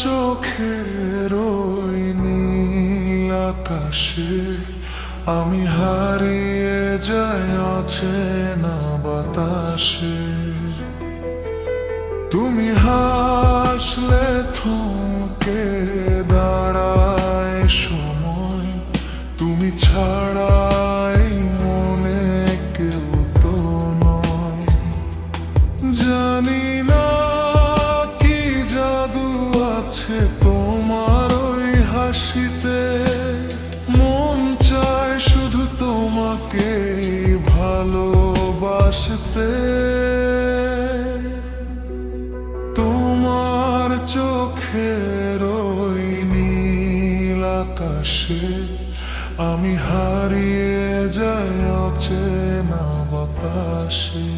চোখের ওই নীল আকাশে আমি হারিয়ে যাই অচেনা বাতাসে। তুমি হাসলে থমকে দাঁড়ায় সময়, তুমি ছাড়াই মনে কেউ তো নয়। জানি না কি জাদু আছে তোমার ওই হাসিতে, মন চায় শুধু তোমাকে ভালোবাসতে। তোমার চোখের ওই নীল আকাশে আমি হারিয়ে যাই অচেনা বাতাসে।